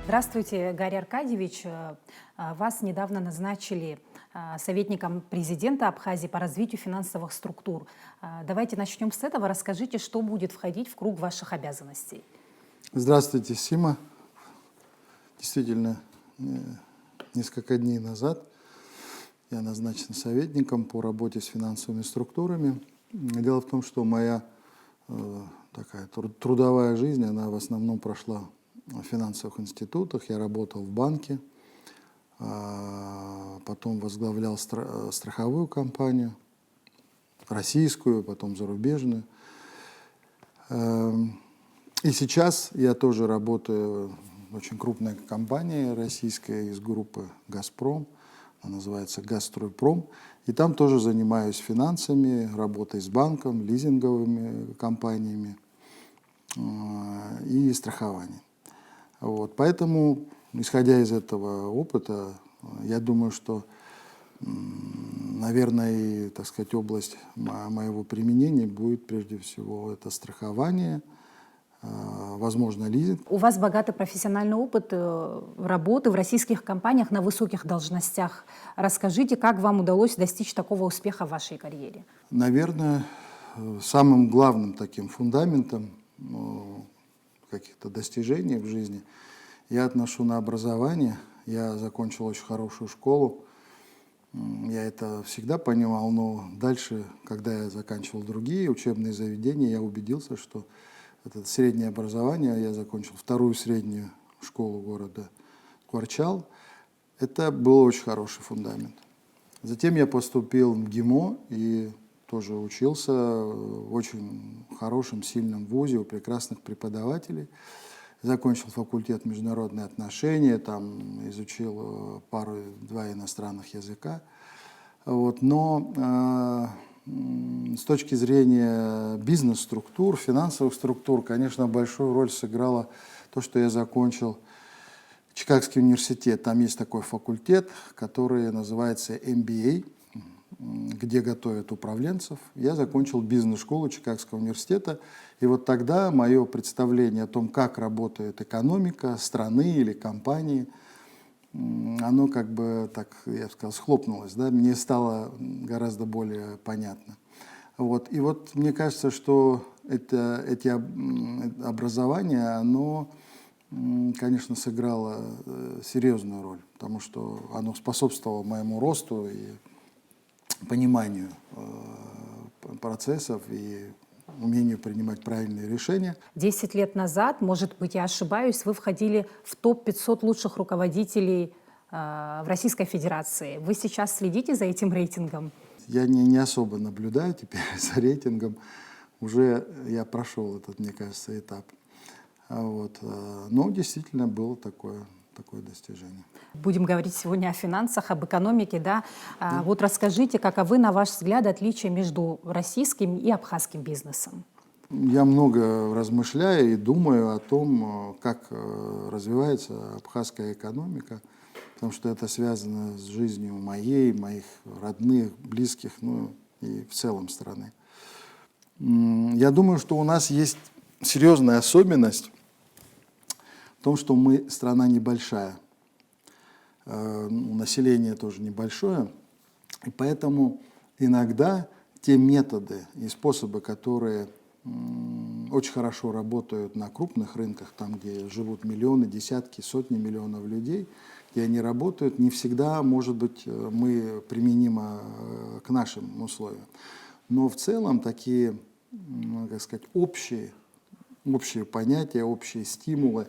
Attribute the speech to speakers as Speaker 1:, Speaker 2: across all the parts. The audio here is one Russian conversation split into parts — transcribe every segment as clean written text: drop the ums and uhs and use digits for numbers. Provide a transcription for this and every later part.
Speaker 1: Здравствуйте, Гарри Аркадьевич. Вас недавно назначили советником президента Абхазии по развитию финансовых структур. Давайте начнем с этого. Расскажите, что будет входить в круг ваших обязанностей.
Speaker 2: Здравствуйте, Сима. Действительно, несколько дней назад я назначен советником по работе с финансовыми структурами. Дело в том, что моя такая трудовая жизнь, она в основном прошла в финансовых институтах. Я работал в банке, потом возглавлял страховую компанию, российскую, потом зарубежную. И сейчас я тоже работаю в очень крупной компании российской из группы «Газпром», она называется «Газстройпром», и там тоже занимаюсь финансами, работой с банком, лизинговыми компаниями и страхованием. Вот. Поэтому, исходя из этого опыта, я думаю, что, наверное, и, так сказать, область моего применения будет прежде всего это страхование, возможно, лизинг.
Speaker 1: У вас богатый профессиональный опыт работы в российских компаниях на высоких должностях. Расскажите, как вам удалось достичь такого успеха в вашей карьере?
Speaker 2: Наверное, самым главным таким фундаментом каких-то достижений в жизни я отношу на образование. Я закончил очень хорошую школу. Я это всегда понимал, но дальше, когда я заканчивал другие учебные заведения, я убедился, что это среднее образование, я закончил вторую среднюю школу города Кварчал. Это был очень хороший фундамент. Затем я поступил в МГИМО и тоже учился в очень хорошем, сильном вузе у прекрасных преподавателей. Закончил факультет международные отношения, там изучил пару-два иностранных языка. Вот. Но с точки зрения бизнес-структур, финансовых структур, конечно, большую роль сыграло то, что я закончил Чикагский университет. Там есть такой факультет, который называется MBA, где готовят управленцев. Я закончил бизнес-школу Чикагского университета. И вот тогда мое представление о том, как работает экономика страны или компании, оно как бы, так я бы сказал, схлопнулось, да? Мне стало гораздо более понятно. Вот. И вот мне кажется, что эти образования, оно, конечно, сыграло серьезную роль, потому что оно способствовало моему росту и пониманию процессов и умению принимать правильные решения.
Speaker 1: 10 лет назад, может быть, я ошибаюсь, вы входили в топ-500 лучших руководителей в Российской Федерации. Вы сейчас следите за этим рейтингом?
Speaker 2: Я не особо наблюдаю теперь за рейтингом. Уже я прошел этот, мне кажется, этап. Вот. Но действительно было такое достижение.
Speaker 1: Будем говорить сегодня о финансах, об экономике. Да? Вот расскажите, каковы, на ваш взгляд, отличия между российским и абхазским бизнесом?
Speaker 2: Я много размышляю и думаю о том, как развивается абхазская экономика, потому что это связано с жизнью моих родных, близких, ну и в целом страны. Я думаю, что у нас есть серьезная особенность в том, что мы страна небольшая, население тоже небольшое, и поэтому иногда те методы и способы, которые очень хорошо работают на крупных рынках, там, где живут миллионы, десятки, сотни миллионов людей, где они работают, не всегда, может быть, мы применимо к нашим условиям. Но в целом такие, как сказать, общие понятия, общие стимулы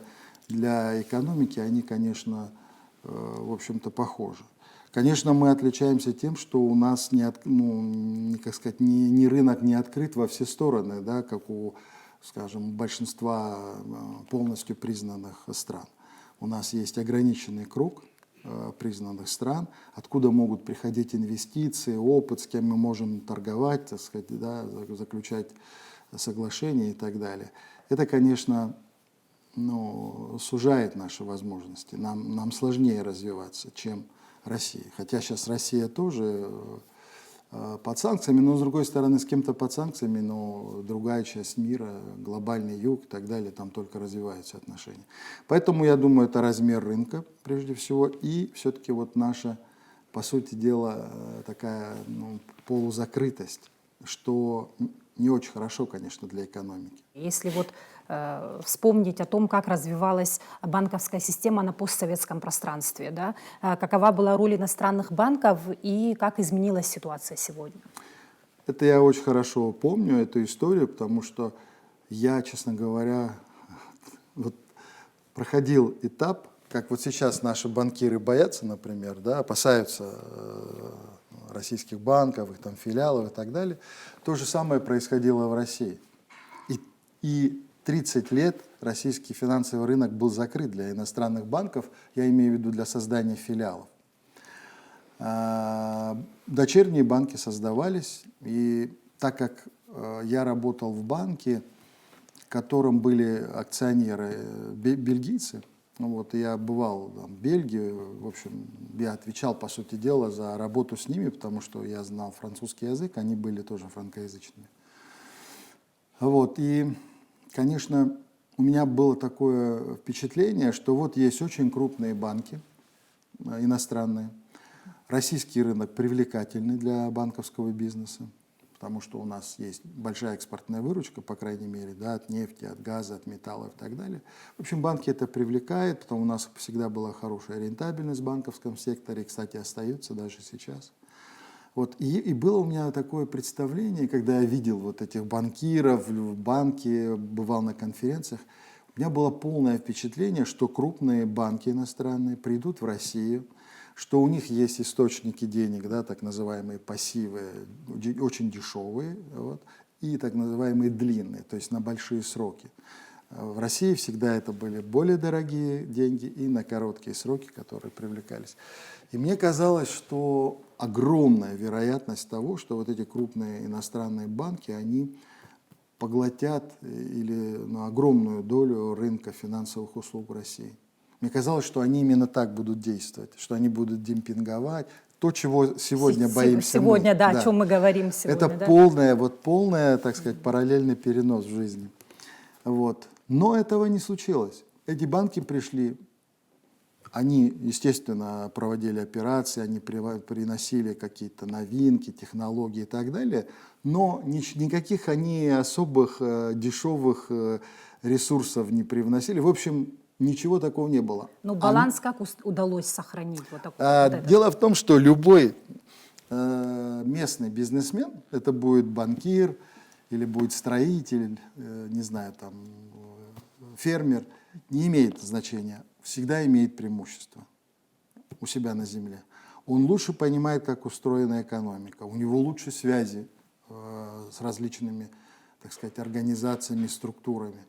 Speaker 2: для экономики, они, конечно, в общем-то, похожи. Конечно, мы отличаемся тем, что у нас как сказать, не рынок не открыт во все стороны, да, как у, скажем, большинства полностью признанных стран. У нас есть ограниченный круг признанных стран, откуда могут приходить инвестиции, опыт, с кем мы можем торговать, так сказать, да, заключать соглашения и так далее. Это, конечно, сужает наши возможности. Нам сложнее развиваться, чем России. Хотя сейчас Россия тоже под санкциями, но с другой стороны, с кем-то под санкциями, но другая часть мира, глобальный юг и так далее, там только развиваются отношения. Поэтому я думаю, это размер рынка прежде всего и все-таки вот наша, по сути дела, такая полузакрытость, что не очень хорошо, конечно, для экономики.
Speaker 1: Если вот вспомнить о том, как развивалась банковская система на постсоветском пространстве, да, какова была роль иностранных банков и как изменилась ситуация сегодня?
Speaker 2: Это я очень хорошо помню, эту историю, потому что я, честно говоря, вот проходил этап, как вот сейчас наши банкиры боятся, например, да, опасаются российских банков, их там филиалов и так далее. То же самое происходило в России. И 30 лет российский финансовый рынок был закрыт для иностранных банков, я имею в виду для создания филиалов. Дочерние банки создавались, и так как я работал в банке, в котором были акционеры бельгийцы, вот, я бывал в Бельгии, в общем, я отвечал, по сути дела, за работу с ними, потому что я знал французский язык, они были тоже франкоязычными. Вот, и, конечно, у меня было такое впечатление, что вот есть очень крупные банки иностранные, российский рынок привлекательный для банковского бизнеса, потому что у нас есть большая экспортная выручка, по крайней мере, да, от нефти, от газа, от металла и так далее. В общем, банки это привлекает, потому у нас всегда была хорошая рентабельность в банковском секторе, кстати, остается даже сейчас. Вот, и было у меня такое представление, когда я видел вот этих банкиров в банке, бывал на конференциях, у меня было полное впечатление, что крупные банки иностранные придут в Россию, что у них есть источники денег, да, так называемые пассивы, очень дешевые, вот, и так называемые длинные, то есть на большие сроки. В России всегда это были более дорогие деньги и на короткие сроки, которые привлекались. И мне казалось, что огромная вероятность того, что вот эти крупные иностранные банки, они поглотят или огромную долю рынка финансовых услуг в России. Мне казалось, что они именно так будут действовать, что они будут демпинговать. То, чего сегодня боимся
Speaker 1: сегодня,
Speaker 2: мы.
Speaker 1: да, о чем мы говорим сегодня.
Speaker 2: Это
Speaker 1: да?
Speaker 2: полная, так сказать, параллельный перенос в жизни. Вот. Но этого не случилось. Эти банки пришли, они, естественно, проводили операции, они приносили какие-то новинки, технологии и так далее, но никаких они особых дешевых ресурсов не привносили. В общем, ничего такого не было.
Speaker 1: Но баланс как удалось сохранить? Вот такой,
Speaker 2: Дело в том, что любой местный бизнесмен, это будет банкир или будет строитель, не знаю, там, фермер, не имеет значения, всегда имеет преимущество у себя на земле. Он лучше понимает, как устроена экономика, у него лучше связи с различными, так сказать, организациями, структурами.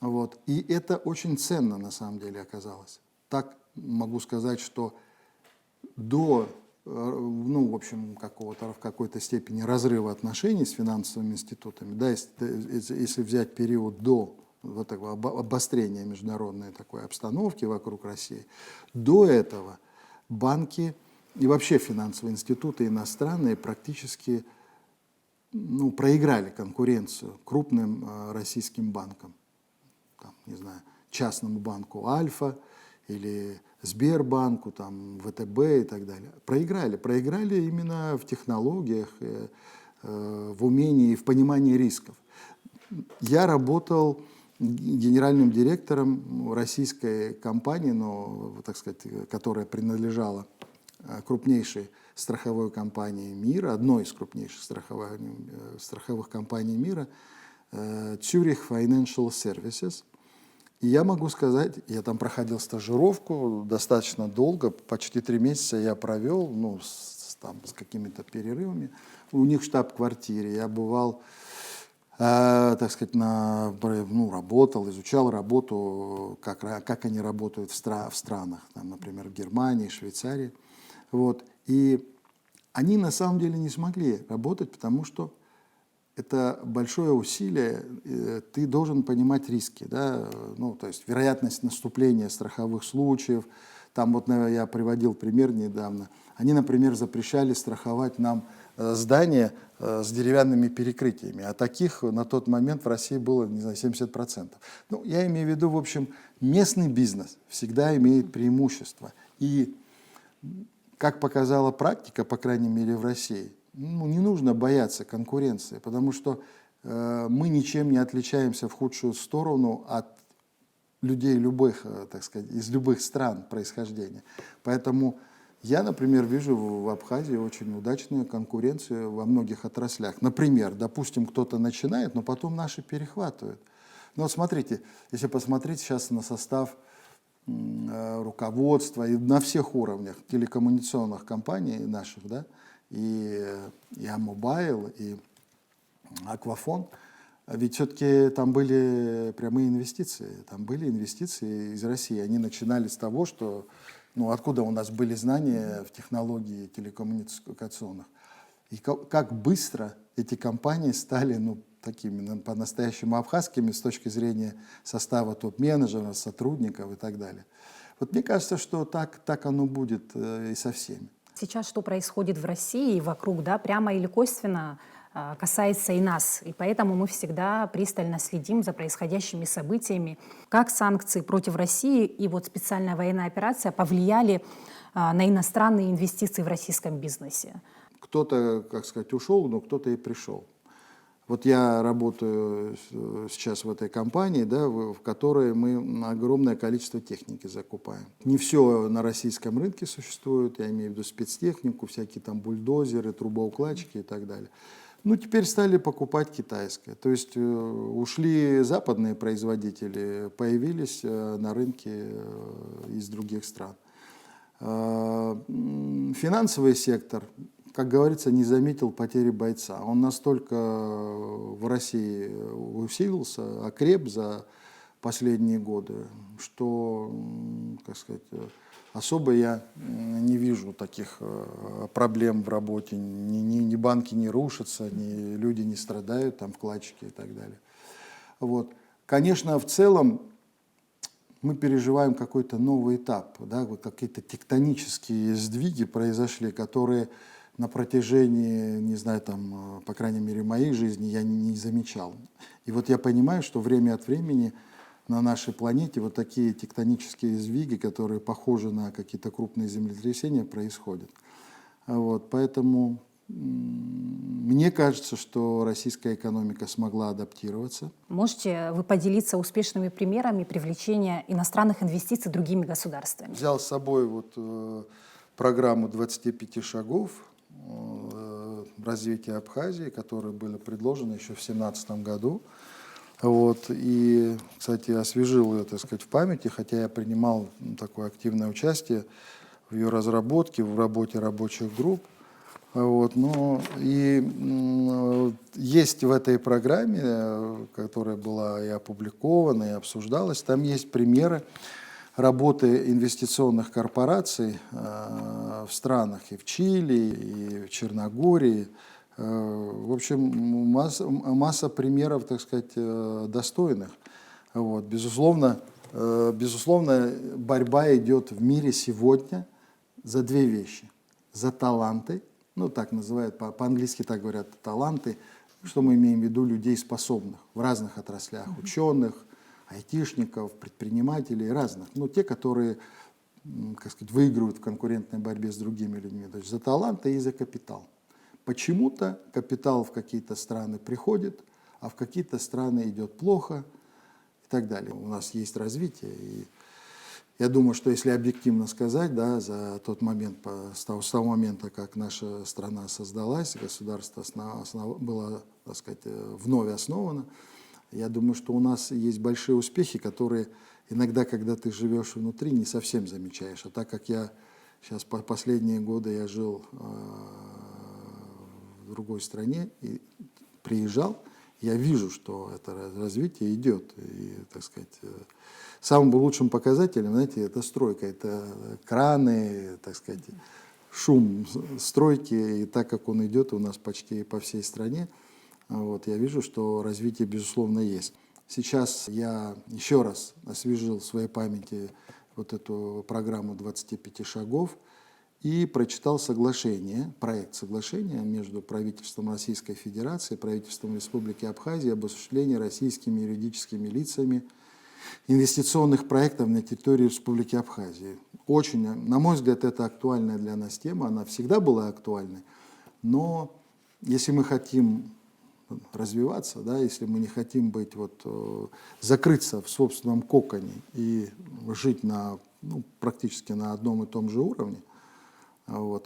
Speaker 2: Вот. И это очень ценно на самом деле оказалось. Так могу сказать, что до, в общем, в какой-то степени разрыва отношений с финансовыми институтами, да, если взять период до вот такого обострения международной такой обстановки вокруг России, до этого банки и вообще финансовые институты иностранные практически проиграли конкуренцию крупным российским банкам. Там, не знаю, частному банку «Альфа» или Сбербанку, там, ВТБ и так далее. Проиграли именно в технологиях, в умении и в понимании рисков. Я работал генеральным директором российской компании, но, так сказать, которая принадлежала крупнейшей страховой компании мира, одной из крупнейших страховых компаний мира, Zurich Financial Services. И я могу сказать, я там проходил стажировку достаточно долго, почти 3 месяца я провел, с какими-то перерывами. У них в штаб-квартире я бывал, так сказать, работал, изучал работу, как они работают в странах, там, например, в Германии, Швейцарии. Вот. И они на самом деле не смогли работать, потому что это большое усилие, ты должен понимать риски, да? То есть вероятность наступления страховых случаев. Там вот я приводил пример недавно. Они, например, запрещали страховать нам здания с деревянными перекрытиями. А таких на тот момент в России было, не знаю, 70%. Ну, я имею в виду, в общем, местный бизнес всегда имеет преимущество. И, как показала практика, по крайней мере в России, ну, не нужно бояться конкуренции, потому что мы ничем не отличаемся в худшую сторону от людей любых, так сказать, из любых стран происхождения. Поэтому я, например, вижу в Абхазии очень удачную конкуренцию во многих отраслях. Например, допустим, кто-то начинает, но потом наши перехватывают. Ну вот смотрите, если посмотреть сейчас на состав руководства и на всех уровнях телекоммуникационных компаний наших, да, и Амобайл, и Аквафон, ведь все-таки там были прямые инвестиции, там были инвестиции из России. Они начинали с того, что, ну, откуда у нас были знания в технологии телекоммуникационных. И как быстро эти компании стали, ну, такими, ну, по-настоящему абхазскими с точки зрения состава топ-менеджеров, сотрудников и так далее. Вот мне кажется, что так оно будет и со всеми.
Speaker 1: Сейчас что происходит в России и вокруг, да, прямо или косвенно касается и нас. И поэтому мы всегда пристально следим за происходящими событиями, как санкции против России и вот специальная военная операция повлияли на иностранные инвестиции в российском бизнесе.
Speaker 2: Кто-то, как сказать, ушел, но кто-то и пришел. Вот я работаю сейчас в этой компании, да, в которой мы огромное количество техники закупаем. Не все на российском рынке существует, я имею в виду спецтехнику, всякие там бульдозеры, трубоукладчики и так далее. Ну, теперь стали покупать китайское. То есть ушли западные производители, появились на рынке из других стран. Финансовый сектор, как говорится, не заметил потери бойца. Он настолько в России усилился, окреп за последние годы, что, как сказать, особо я не вижу таких проблем в работе. Ни банки не рушатся, ни люди не страдают, там, вкладчики и так далее. Вот. Конечно, в целом мы переживаем какой-то новый этап, да, вот какие-то тектонические сдвиги произошли, которые на протяжении, не знаю, там, по крайней мере, моей жизни я не замечал. И вот я понимаю, что время от времени на нашей планете вот такие тектонические сдвиги, которые похожи на какие-то крупные землетрясения, происходят. Вот, поэтому мне кажется, что российская экономика смогла адаптироваться.
Speaker 1: Можете вы поделиться успешными примерами привлечения иностранных инвестиций другими государствами?
Speaker 2: Взял с собой вот программу 25 шагов развития Абхазии, которые были предложены еще в 2017 году. Вот. И, кстати, освежил ее, так сказать, в памяти, хотя я принимал такое активное участие в ее разработке, в работе рабочих групп. Вот. Но и есть в этой программе, которая была и опубликована, и обсуждалась, там есть примеры работы инвестиционных корпораций в странах и в Чили, и в Черногории. В общем, масса примеров, так сказать, достойных. Вот. Безусловно, борьба идет в мире сегодня за две вещи. За таланты, ну так называют, по-английски так говорят, таланты, что мы имеем в виду, людей способных в разных отраслях, ученых, айтишников, предпринимателей, разных. Ну, те, которые, как сказать, выигрывают в конкурентной борьбе с другими людьми. То есть за таланты и за капитал. Почему-то капитал в какие-то страны приходит, а в какие-то страны идет плохо и так далее. У нас есть развитие. И я думаю, что если объективно сказать, да, за тот момент, с того момента, как наша страна создалась, государство было, так сказать, вновь основано, я думаю, что у нас есть большие успехи, которые иногда, когда ты живешь внутри, не совсем замечаешь. А так как я сейчас последние годы я жил в другой стране и приезжал, я вижу, что это развитие идет. И, так сказать, самым лучшим показателем, знаете, это стройка, это краны, так сказать, шум стройки. И так как он идет у нас почти по всей стране, вот, я вижу, что развитие, безусловно, есть. Сейчас я еще раз освежил в своей памяти вот эту программу 25 шагов. и прочитал соглашение, проект соглашения между правительством Российской Федерации и правительством Республики Абхазия об осуществлении российскими юридическими лицами инвестиционных проектов на территории Республики Абхазия. Очень, на мой взгляд, это актуальная для нас тема, она всегда была актуальной, но если мы хотим развиваться, да, если мы не хотим быть закрыться в собственном коконе и жить практически на одном и том же уровне,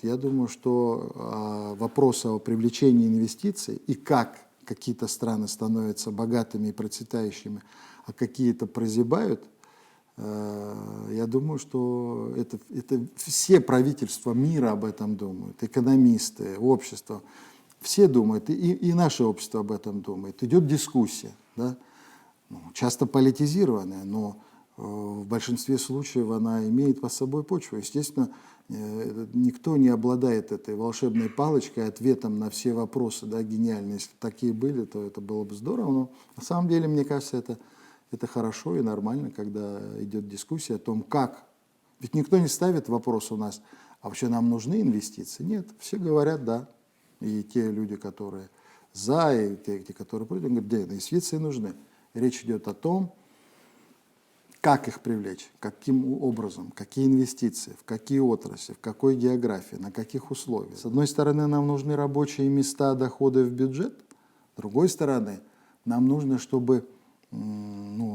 Speaker 2: я думаю, что вопрос о привлечении инвестиций и как какие-то страны становятся богатыми и процветающими, а какие-то прозябают, я думаю, что это все правительства мира об этом думают, экономисты, общество, все думают, и наше общество об этом думает. Идет дискуссия, да? Часто политизированная, но в большинстве случаев она имеет под собой почву. Естественно, никто не обладает этой волшебной палочкой, ответом на все вопросы, да, гениальные. Если такие были, то это было бы здорово, но на самом деле, мне кажется, это хорошо и нормально, когда идет дискуссия о том, как. Ведь никто не ставит вопрос у нас, а вообще нам нужны инвестиции? Нет, все говорят «да». И те люди, которые за, и те, которые против, говорят, да, инвестиции нужны. Речь идет о том, как их привлечь, каким образом, какие инвестиции, в какие отрасли, в какой географии, на каких условиях. С одной стороны, нам нужны рабочие места, доходы в бюджет. С другой стороны, нам нужно, чтобы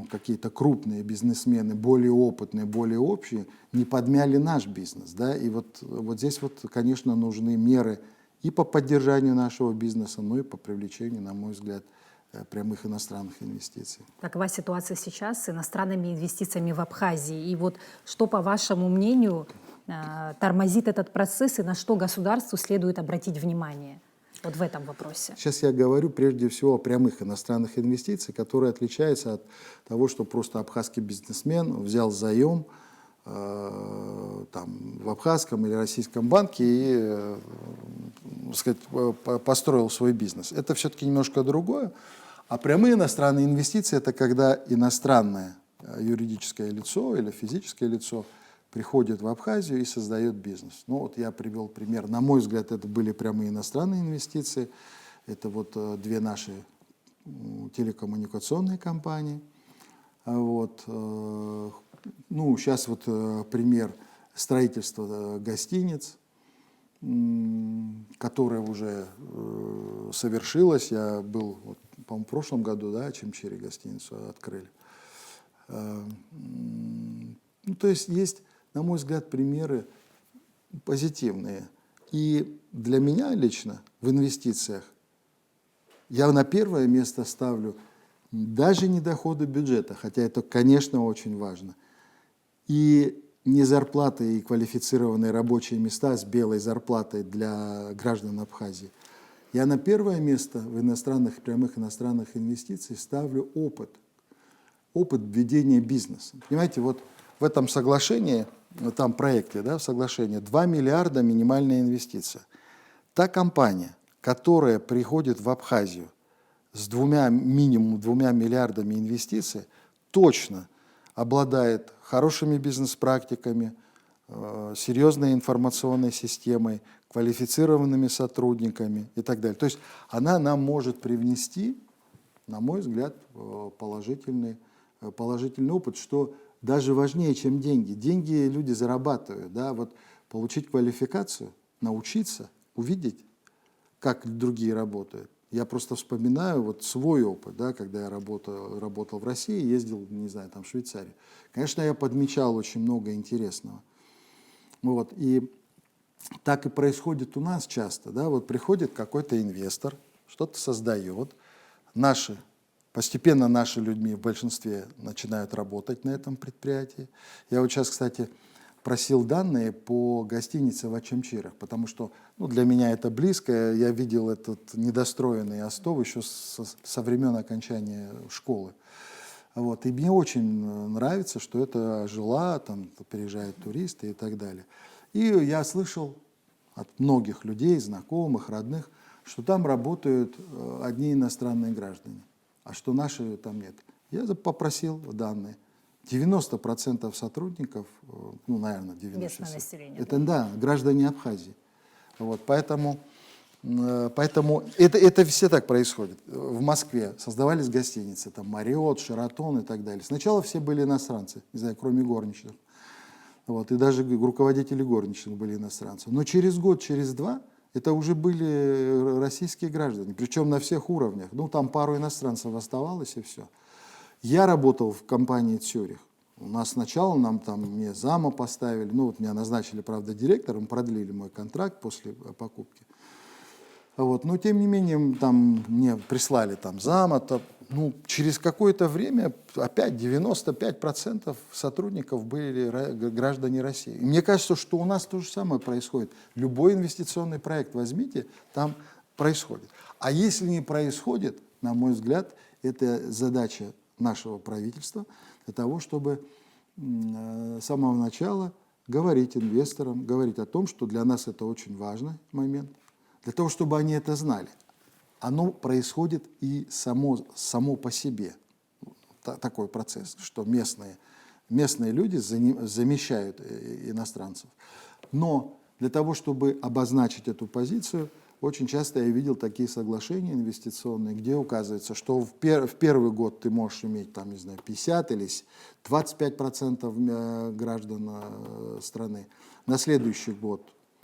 Speaker 2: какие-то крупные бизнесмены, более опытные, более общие, не подмяли наш бизнес. Да? И вот здесь, конечно, нужны меры и по поддержанию нашего бизнеса, но и по привлечению, на мой взгляд, прямых иностранных инвестиций.
Speaker 1: Какова ситуация сейчас с иностранными инвестициями в Абхазии? И что, по вашему мнению, тормозит этот процесс и на что государству следует обратить внимание в этом вопросе?
Speaker 2: Сейчас я говорю прежде всего о прямых иностранных инвестициях, которые отличаются от того, что просто абхазский бизнесмен взял заем в абхазском или российском банке и построил свой бизнес. Это все-таки немножко другое. А прямые иностранные инвестиции – это когда иностранное юридическое лицо или физическое лицо приходит в Абхазию и создает бизнес. Я привел пример. На мой взгляд, это были прямые иностранные инвестиции. Это две наши телекоммуникационные компании. Сейчас пример строительства гостиниц, которое уже совершилось. Я был, по-моему, в прошлом году, да, Чимчире гостиницу открыли. То есть, на мой взгляд, примеры позитивные. И для меня лично в инвестициях я на первое место ставлю даже не доходы бюджета, хотя это, конечно, очень важно, и не зарплаты и квалифицированные рабочие места с белой зарплатой для граждан Абхазии. Я на первое место в прямых иностранных инвестиций ставлю опыт ведения бизнеса. Понимаете, в этом соглашении, в этом проекте, да, в соглашении 2 миллиарда минимальная инвестиция. Та компания, которая приходит в Абхазию с минимум 2 миллиардами инвестиций, точно обладает хорошими бизнес-практиками, серьезной информационной системой, квалифицированными сотрудниками и так далее. То есть она нам может привнести, на мой взгляд, положительный опыт, что даже важнее, чем деньги. Деньги люди зарабатывают. Да? Получить квалификацию, научиться, увидеть, как другие работают. Я просто вспоминаю свой опыт, да, когда я работал в России, ездил, не знаю, в Швейцарию. Конечно, я подмечал очень много интересного. И так и происходит у нас часто. Да? Приходит какой-то инвестор, что-то создает. Постепенно наши людьми в большинстве начинают работать на этом предприятии. Я сейчас, кстати, просил данные по гостинице в Ачимчирах, потому что для меня это близко. Я видел этот недостроенный остов еще со времен окончания школы. И мне очень нравится, что это жила, там приезжают туристы и так далее. И я слышал от многих людей, знакомых, родных, что там работают одни иностранные граждане, а что наши там нет. Я попросил данные. 90% сотрудников, ну, наверное, 90%.
Speaker 1: Местное население,
Speaker 2: Это, да, граждане Абхазии. Вот, поэтому это все так происходит. В Москве создавались гостиницы, там Мариот, Шератон и так далее. Сначала все были иностранцы, не знаю, кроме горничных. Вот, и даже руководители горничных были иностранцы. Но через год, через два это уже были российские граждане, причем на всех уровнях. Ну, там пару иностранцев оставалось, и все. Я работал в компании «Цюрих». У нас сначала мне зама поставили, ну, вот меня назначили, правда, директором, продлили мой контракт после покупки. Вот, но, тем не менее, там мне прислали там зама, ну, через какое-то время опять 95% сотрудников были граждане России. И мне кажется, что у нас то же самое происходит. Любой инвестиционный проект возьмите, там происходит. А если не происходит, на мой взгляд, это задача нашего правительства для того, чтобы с самого начала говорить инвесторам, говорить о том, что для нас это очень важный момент, для того, чтобы они это знали. Оно происходит и само по себе, такой процесс, что местные люди замещают иностранцев. Но для того, чтобы обозначить эту позицию, очень часто я видел такие соглашения инвестиционные, где указывается, что в первый год ты можешь иметь, там, не знаю, 50 или 25% граждан страны, на следующий год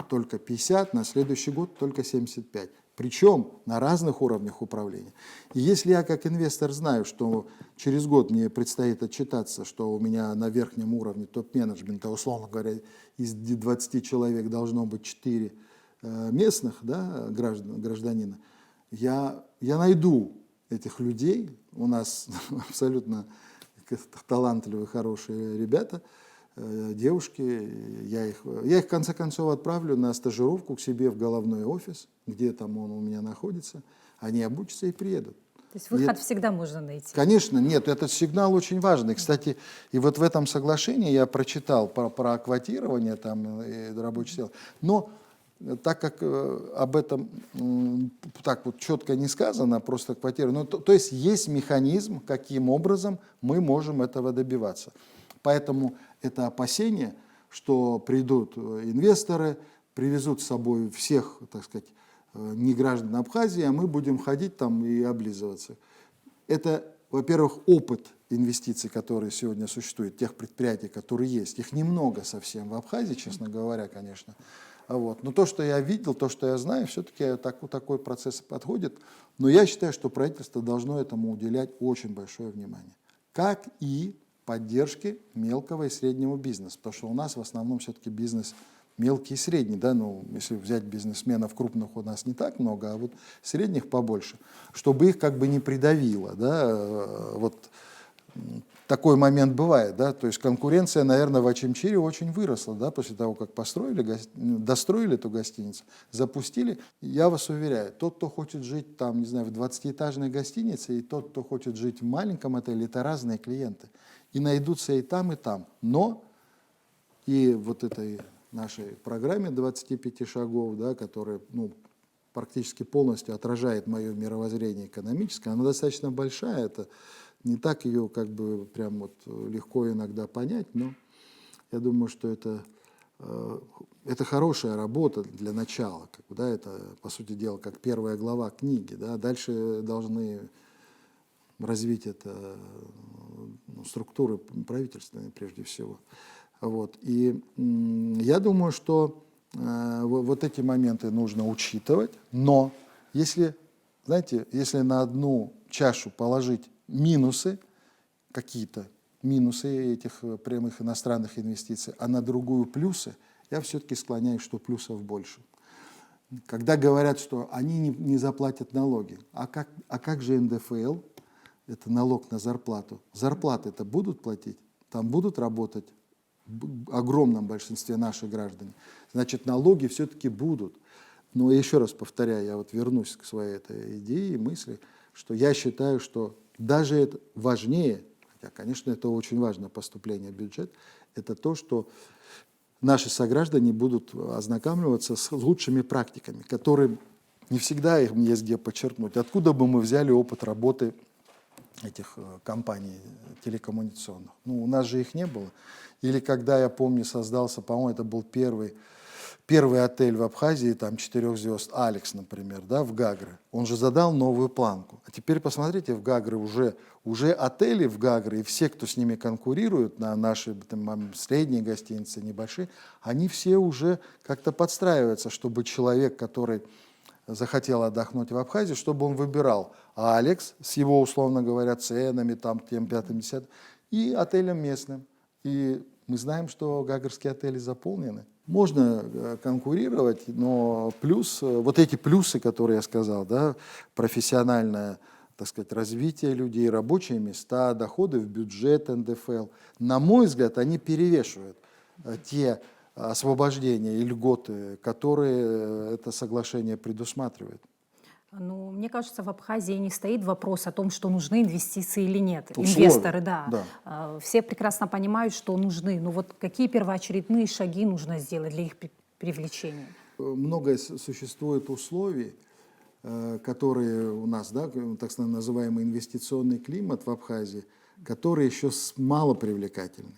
Speaker 2: только 50, на следующий год только 75. Причем на разных уровнях управления. И если я как инвестор знаю, что через год мне предстоит отчитаться, что у меня на верхнем уровне топ-менеджмента, условно говоря, из 20 человек должно быть 4 местных, да, гражданина, я найду этих людей. У нас абсолютно талантливые, хорошие ребята, девушки, я их в конце концов отправлю на стажировку к себе в головной офис, где там он у меня находится, они обучатся и приедут.
Speaker 1: То есть выход всегда можно найти.
Speaker 2: Конечно, нет, этот сигнал очень важный. Кстати, и вот в этом соглашении я прочитал про квотирование там, и рабочих сил, но так как об этом так вот четко не сказано, просто квотирование, то есть есть механизм, каким образом мы можем этого добиваться. Поэтому это опасение, что придут инвесторы, привезут с собой всех, так сказать, не граждан Абхазии, а мы будем ходить там и облизываться. Это, во-первых, опыт инвестиций, которые сегодня существуют, тех предприятий, которые есть. Их немного совсем в Абхазии, честно говоря, конечно. Вот. Но то, что я видел, то, что я знаю, все-таки такой процесс подходит. Но я считаю, что правительство должно этому уделять очень большое внимание. Как и поддержки мелкого и среднего бизнеса. Потому что у нас в основном все-таки бизнес мелкий и средний. Да? Ну, если взять бизнесменов крупных у нас не так много, а вот средних побольше. Чтобы их как бы не придавило. Да? Вот такой момент бывает. Да? То есть конкуренция, наверное, в Очимчире очень выросла. Да? После того, как достроили эту гостиницу, запустили. Я вас уверяю, тот, кто хочет жить там, не знаю, в 20-этажной гостинице, и тот, кто хочет жить в маленьком отеле, это разные клиенты. И найдутся и там, и там. Но и вот этой нашей программе 25 шагов, да, которая практически полностью отражает мое мировоззрение экономическое, она достаточно большая, это не так ее как бы прям вот легко иногда понять, но я думаю, что это хорошая работа для начала. Да, это, по сути дела, как первая глава книги. Да, дальше должны развить это структуры правительственные прежде всего. Вот. И я думаю, что вот эти моменты нужно учитывать, но если на одну чашу положить минусы, какие-то минусы этих прямых иностранных инвестиций, а на другую плюсы, я все-таки склоняюсь, что плюсов больше. Когда говорят, что они не заплатят налоги, а как же НДФЛ? Это налог на зарплату. Зарплаты-то будут платить, там будут работать в огромном большинстве наших граждан. Значит, налоги все-таки будут. Но еще раз повторяю, я вот вернусь к своей этой идее и мысли, что я считаю, что даже это важнее, хотя, конечно, это очень важно, поступление в бюджет, это то, что наши сограждане будут ознакомливаться с лучшими практиками, которые не всегда их есть где подчеркнуть. Откуда бы мы взяли опыт работы этих компаний телекоммуникационных. Ну, у нас же их не было. Или когда, я помню, создался, по-моему, это был первый отель в Абхазии, там 4 звезд, Алекс, например, да, в Гагры. Он же задал новую планку. А теперь посмотрите, в Гагры уже отели в Гагры, и все, кто с ними конкурируют, на наши там, средние гостиницы, небольшие, они все уже как-то подстраиваются, чтобы человек, который захотел отдохнуть в Абхазии, чтобы он выбирал Алекс с его, условно говоря, ценами, там, тем, пятым, десятым, и отелем местным. И мы знаем, что гагарские отели заполнены. Можно конкурировать, но плюс, вот эти плюсы, которые я сказал, да, профессиональное, так сказать, развитие людей, рабочие места, доходы в бюджет НДФЛ, на мой взгляд, они перевешивают те освобождения и льготы, которые это соглашение предусматривает.
Speaker 1: Ну, мне кажется, в Абхазии не стоит вопрос о том, что нужны инвестиции или нет.
Speaker 2: Условия,
Speaker 1: Инвесторы, да.
Speaker 2: да.
Speaker 1: Все прекрасно понимают, что нужны. Но вот какие первоочередные шаги нужно сделать для их привлечения?
Speaker 2: Много существует условий, которые у нас, да, так называемый инвестиционный климат в Абхазии, которые еще мало привлекательны.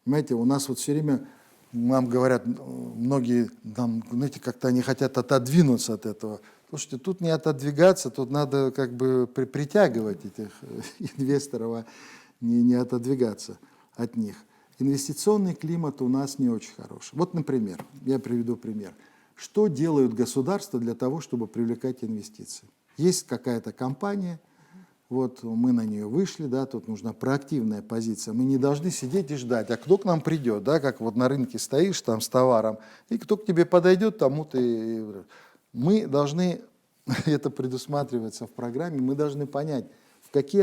Speaker 2: Понимаете, у нас вот все время, нам говорят, многие, там, знаете, как-то они хотят отодвинуться от этого. Слушайте, тут не отодвигаться, тут надо как бы притягивать этих инвесторов, а не отодвигаться от них. Инвестиционный климат у нас не очень хороший. Вот, например, я приведу пример. Что делают государства для того, чтобы привлекать инвестиции? Есть какая-то компания, вот мы на нее вышли, да, тут нужна проактивная позиция. Мы не должны сидеть и ждать, а кто к нам придет, да, как вот на рынке стоишь там с товаром, и кто к тебе подойдет, тому ты... Мы должны, это предусматривается в программе, мы должны понять, в какие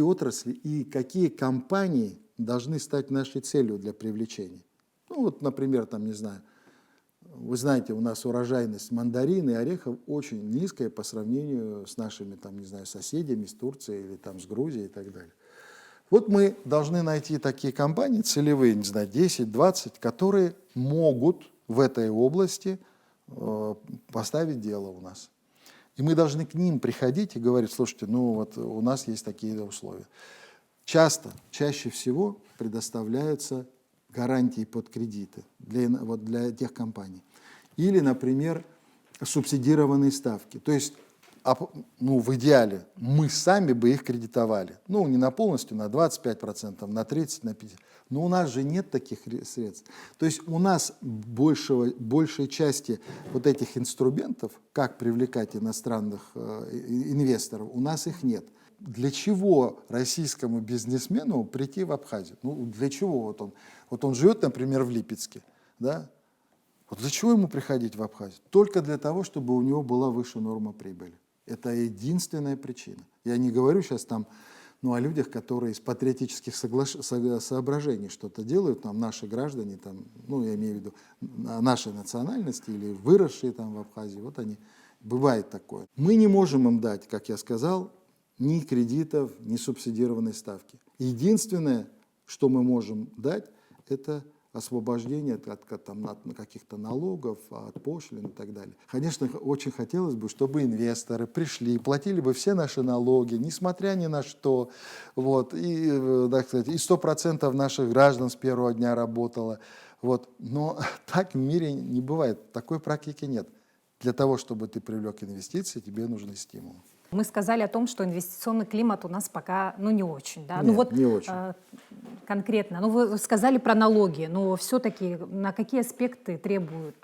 Speaker 2: отрасли и какие компании должны стать нашей целью для привлечения. Ну вот, например, там, не знаю, вы знаете, у нас урожайность мандарин и орехов очень низкая по сравнению с нашими, там, не знаю, соседями, с Турцией или там, с Грузией и так далее. Вот мы должны найти такие компании, целевые, не знаю, 10-20, которые могут в этой области поставить дело у нас. И мы должны к ним приходить и говорить, слушайте, ну вот у нас есть такие условия. Чаще всего предоставляются гарантии под кредиты для тех компаний. Или, например, субсидированные ставки. То есть, ну, в идеале мы сами бы их кредитовали. Ну, не на полностью, на 25%, на 30%, на 50%. Но у нас же нет таких средств. То есть у нас большей части вот этих инструментов, как привлекать иностранных инвесторов, у нас их нет. Для чего российскому бизнесмену прийти в Абхазию? Ну, для чего? Вот он живет, например, в Липецке. Да? Вот для чего ему приходить в Абхазию? Только для того, чтобы у него была выше норма прибыли. Это единственная причина. Я не говорю сейчас там, о людях, которые из патриотических соображений что-то делают, там наши граждане, там, ну, я имею в виду нашей национальности или выросшие там в Абхазии, вот они, бывает такое. Мы не можем им дать, как я сказал, ни кредитов, ни субсидированной ставки. Единственное, что мы можем дать, это освобождение от каких-то налогов, от пошлин и так далее. Конечно, очень хотелось бы, чтобы инвесторы пришли, платили бы все наши налоги, несмотря ни на что, вот, и, так сказать, и 100% наших граждан с первого дня работало. Вот. Но так в мире не бывает, такой практики нет. Для того, чтобы ты привлек инвестиции, тебе нужны стимулы.
Speaker 1: Мы сказали о том, что инвестиционный климат у нас пока, ну, не очень, да?
Speaker 2: Нет,
Speaker 1: Ну, вот,
Speaker 2: не очень.
Speaker 1: Конкретно, ну, вы сказали про налоги, но все-таки на какие аспекты требуют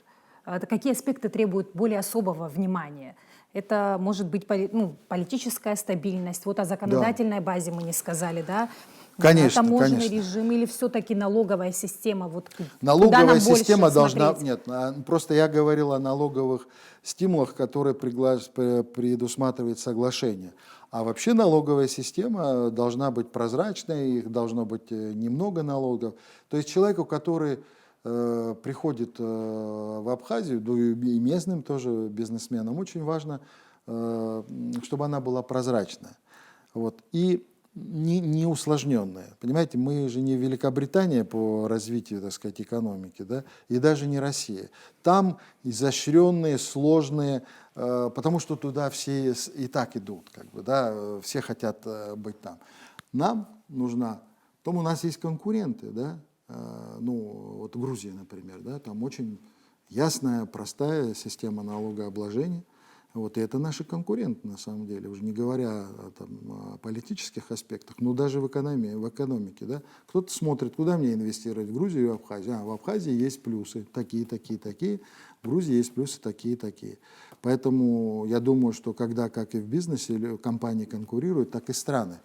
Speaker 1: более особого внимания? Это может быть политическая стабильность, вот о законодательной базе мы не сказали, да?
Speaker 2: Конечно,
Speaker 1: таможенный
Speaker 2: конечно.
Speaker 1: режим или все-таки налоговая система? Вот,
Speaker 2: налоговая система должна...
Speaker 1: смотреть?
Speaker 2: Нет, просто я говорил о налоговых стимулах, которые предусматривает соглашение. А вообще налоговая система должна быть прозрачной, их должно быть немного налогов. То есть человеку, который приходит в Абхазию, да и местным тоже бизнесменам, очень важно, чтобы она была прозрачная. Вот. И не усложненная. Понимаете, мы же не Великобритания по развитию, так сказать, экономики, да, и даже не Россия. Там изощренные, сложные, потому что туда все и так идут, как бы, да, все хотят быть там. Нам нужна, потом у нас есть конкуренты, да, ну, вот Грузия, например, да, там очень ясная, простая система налогообложения. Вот, и это наши конкуренты, на самом деле, уже не говоря о политических аспектах, но даже в экономике. Да? Кто-то смотрит, куда мне инвестировать, в Грузию или в Абхазию. В Абхазии есть плюсы, такие, такие, такие. В Грузии есть плюсы, такие, такие. Поэтому я думаю, что когда, как и в бизнесе, компании конкурируют, так и страны,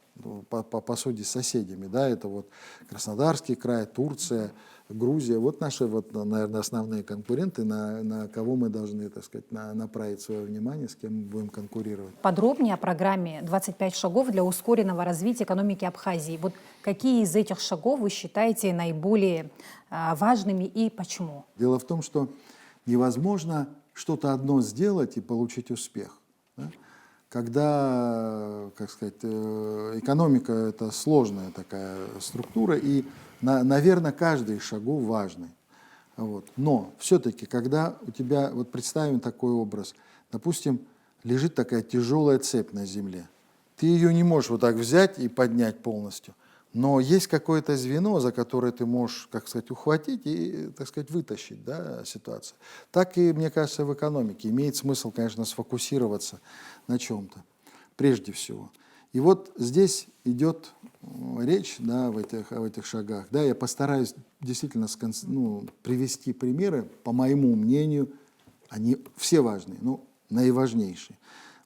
Speaker 2: по сути, с соседями. Да? Это вот Краснодарский край, Турция, Грузия. Вот наши, вот, наверное, основные конкуренты, на кого мы должны, так сказать, направить свое внимание, с кем мы будем конкурировать.
Speaker 1: Подробнее о программе «25 шагов для ускоренного развития экономики Абхазии». Вот какие из этих шагов вы считаете наиболее важными и почему?
Speaker 2: Дело в том, что невозможно что-то одно сделать и получить успех. Да? Когда, как сказать, экономика – это сложная такая структура, и, наверное, каждый из шагов важный. Вот. Но все-таки, когда у тебя, вот представим такой образ, допустим, лежит такая тяжелая цепь на земле, ты ее не можешь вот так взять и поднять полностью, но есть какое-то звено, за которое ты можешь, как сказать, ухватить и, так сказать, вытащить, да, ситуацию. Так и, мне кажется, в экономике имеет смысл, конечно, сфокусироваться на чем-то, прежде всего. И вот здесь идет речь, да, в этих шагах. Да, я постараюсь действительно привести примеры, по моему мнению, они все важные, но наиважнейшие.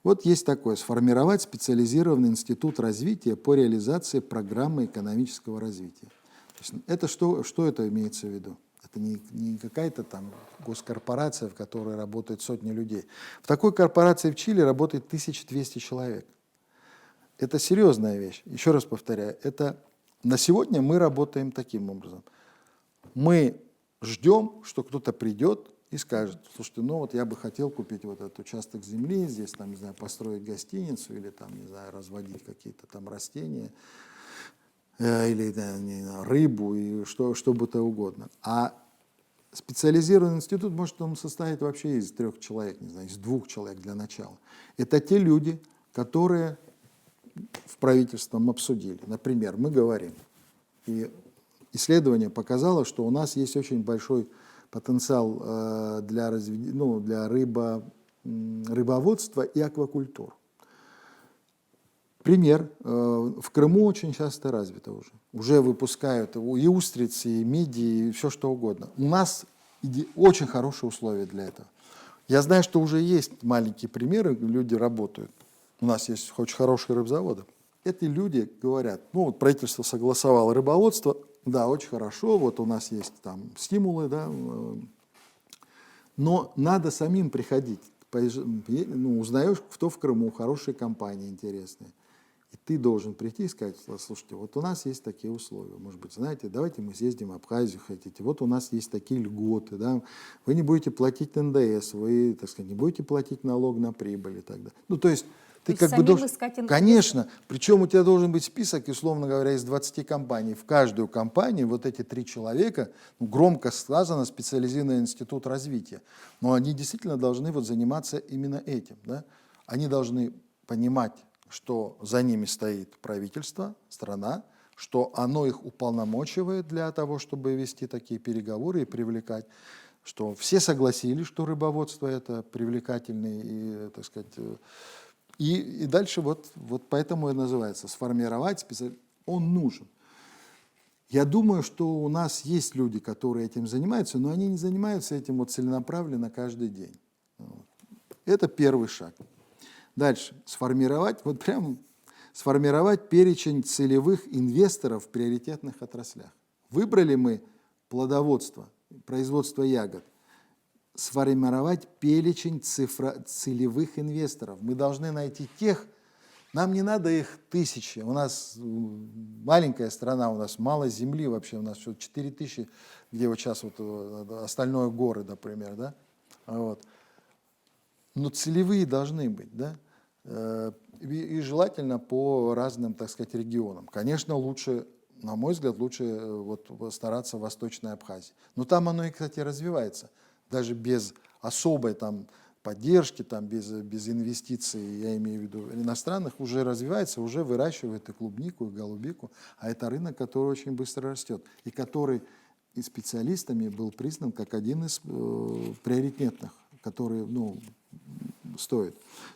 Speaker 2: Вот есть такое: сформировать специализированный институт развития по реализации программы экономического развития. То есть это что это имеется в виду? Это не какая-то там госкорпорация, в которой работают сотни людей. В такой корпорации в Чили работает 1200 человек. Это серьезная вещь. Еще раз повторяю, это на сегодня мы работаем таким образом. Мы ждем, что кто-то придет и скажет: слушайте, ну вот я бы хотел купить вот этот участок земли, здесь там, не знаю, построить гостиницу или там, не знаю, разводить какие-то там растения или не знаю, рыбу и что бы то угодно. А специализированный институт может он состоять вообще из 3 человек, не знаю, из 2 человек для начала. Это те люди, которые в правительстве обсудили. Например, мы говорим, и исследование показало, что у нас есть очень большой потенциал для рыбоводства и аквакультур. Пример. В Крыму очень часто развито уже. Уже выпускают и устрицы, и мидии, и все что угодно. У нас очень хорошие условия для этого. Я знаю, что уже есть маленькие примеры, люди работают. У нас есть очень хорошие рыбзаводы. Эти люди говорят: ну вот правительство согласовало рыбоводство, да, очень хорошо, вот у нас есть там стимулы, да, но надо самим приходить. Узнаешь, кто в Крыму, хорошие компании интересные. И ты должен прийти и сказать: слушайте, вот у нас есть такие условия, может быть, знаете, давайте мы съездим в Абхазию, хотите, вот у нас есть такие льготы, да, вы не будете платить НДС, вы, так сказать, не будете платить налог на прибыль и так далее. Ну, то есть ты как бы должен... Конечно, причем у тебя должен быть список, условно говоря, из 20 компаний. В каждую компанию вот эти 3 человека, громко сказано, специализированный институт развития, но они действительно должны вот заниматься именно этим, да? Они должны понимать, что за ними стоит правительство, страна, что оно их уполномочивает для того, чтобы вести такие переговоры и привлекать, что все согласились, что рыбоводство это привлекательный и, так сказать, и дальше вот поэтому и называется сформировать специалист. Он нужен. Я думаю, что у нас есть люди, которые этим занимаются, но они не занимаются этим вот целенаправленно каждый день. Это первый шаг. Дальше. Сформировать перечень целевых инвесторов в приоритетных отраслях. Выбрали мы плодоводство, производство ягод. Сформировать перечень целевых инвесторов. Мы должны найти тех, нам не надо их тысячи. У нас маленькая страна, у нас мало земли вообще, у нас 4000, где вот сейчас вот остальное горы, например, да? Вот. Но целевые должны быть, да? И желательно по разным, так сказать, регионам. Конечно, лучше, на мой взгляд, лучше вот стараться в Восточной Абхазии. Но там оно и, кстати, развивается. Даже без особой там поддержки, там, без инвестиций, я имею в виду иностранных, уже развивается, уже выращивает и клубнику, и голубику. А это рынок, который очень быстро растет. И который и специалистами был признан как один из приоритетных, который стоит.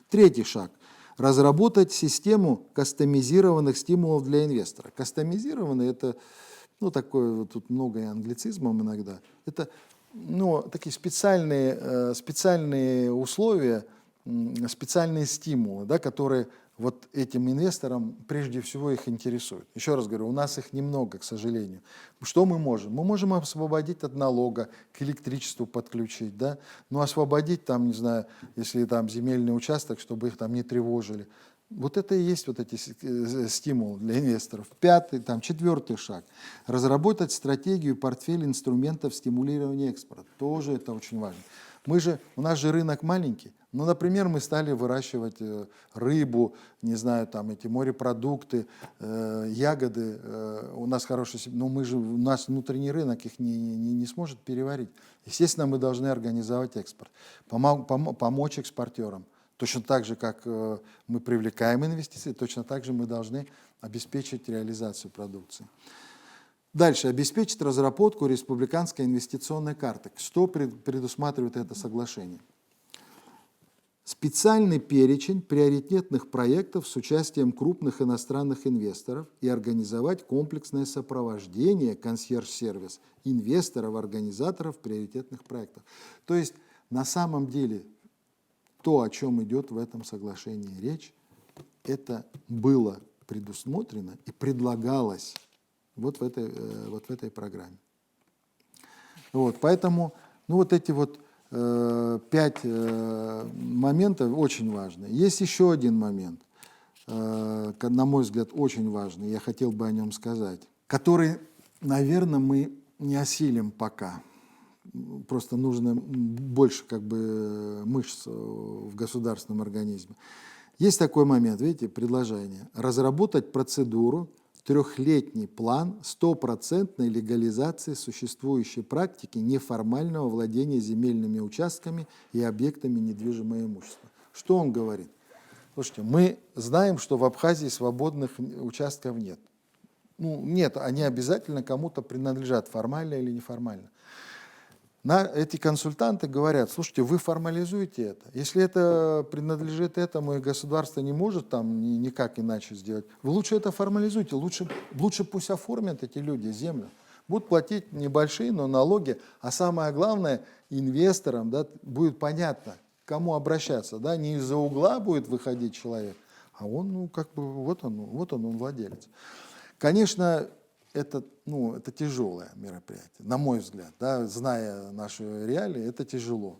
Speaker 2: Третий шаг. Разработать систему кастомизированных стимулов для инвестора. Кастомизированные — это, такое, тут много англицизмов иногда. Это, такие специальные условия, специальные стимулы, да, которые вот этим инвесторам прежде всего их интересуют. Еще раз говорю, у нас их немного, к сожалению. Что мы можем? Мы можем освободить от налога, к электричеству подключить, да, освободить там, не знаю, если там земельный участок, чтобы их там не тревожили. Вот это и есть вот эти стимулы для инвесторов. Четвертый шаг. Разработать стратегию, портфель инструментов стимулирования экспорта. Тоже это очень важно. У нас же рынок маленький. Например, мы стали выращивать рыбу, не знаю, там эти морепродукты, ягоды. У нас хороший, но у нас внутренний рынок их не сможет переварить. Естественно, мы должны организовать экспорт, помочь экспортерам. Точно так же, как мы привлекаем инвестиции, точно так же мы должны обеспечить реализацию продукции. Дальше. Обеспечить разработку республиканской инвестиционной карты. Что предусматривает это соглашение? Специальный перечень приоритетных проектов с участием крупных иностранных инвесторов и организовать комплексное сопровождение, консьерж-сервис инвесторов, организаторов приоритетных проектов. То есть на самом деле то, о чем идет в этом соглашении речь, это было предусмотрено и предлагалось вот в этой программе. Поэтому эти 5 моментов очень важны. Есть еще один момент, на мой взгляд, очень важный, я хотел бы о нем сказать, который, наверное, мы не осилим пока. Просто нужно больше мышц в государственном организме. Есть такой момент, видите, предложение. Разработать процедуру, 3-летний план 100% легализации существующей практики неформального владения земельными участками и объектами недвижимого имущества. Что он говорит? Слушайте, мы знаем, что в Абхазии свободных участков нет. Нет, они обязательно кому-то принадлежат, формально или неформально. Эти консультанты говорят: слушайте, вы формализуете это. Если это принадлежит этому, и государство не может там никак иначе сделать, вы лучше это формализуйте, лучше пусть оформят эти люди землю. Будут платить небольшие, но налоги, а самое главное, инвесторам, да, будет понятно, к кому обращаться. Да, не из-за угла будет выходить человек, а он, вот он владелец. Конечно, это тяжелое мероприятие, на мой взгляд, да, зная наши реалии, это тяжело.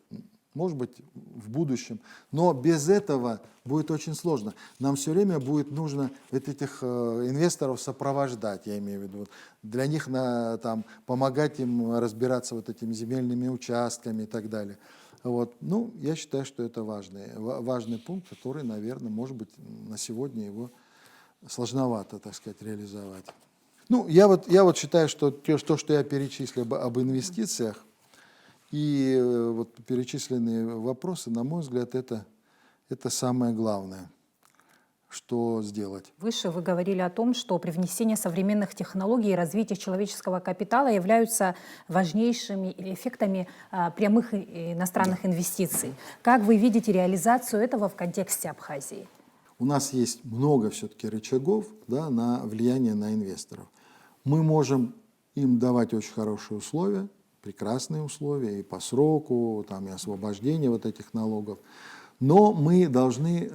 Speaker 2: Может быть, в будущем. Но без этого будет очень сложно. Нам все время будет нужно этих инвесторов сопровождать, я имею в виду. Для них помогать им разбираться этими земельными участками и так далее. Я считаю, что это важный пункт, который, наверное, может быть, на сегодня его сложновато, так сказать, реализовать. Я считаю, что то, что я перечислил об инвестициях и перечисленные вопросы, на мой взгляд, это самое главное, что сделать.
Speaker 1: Выше вы говорили о том, что привнесение современных технологий и развитие человеческого капитала являются важнейшими эффектами прямых иностранных инвестиций. Как вы видите реализацию этого в контексте Абхазии?
Speaker 2: У нас есть много все-таки рычагов, да, на влияние на инвесторов. Мы можем им давать очень хорошие условия, прекрасные условия и по сроку, и освобождение этих налогов. Но мы должны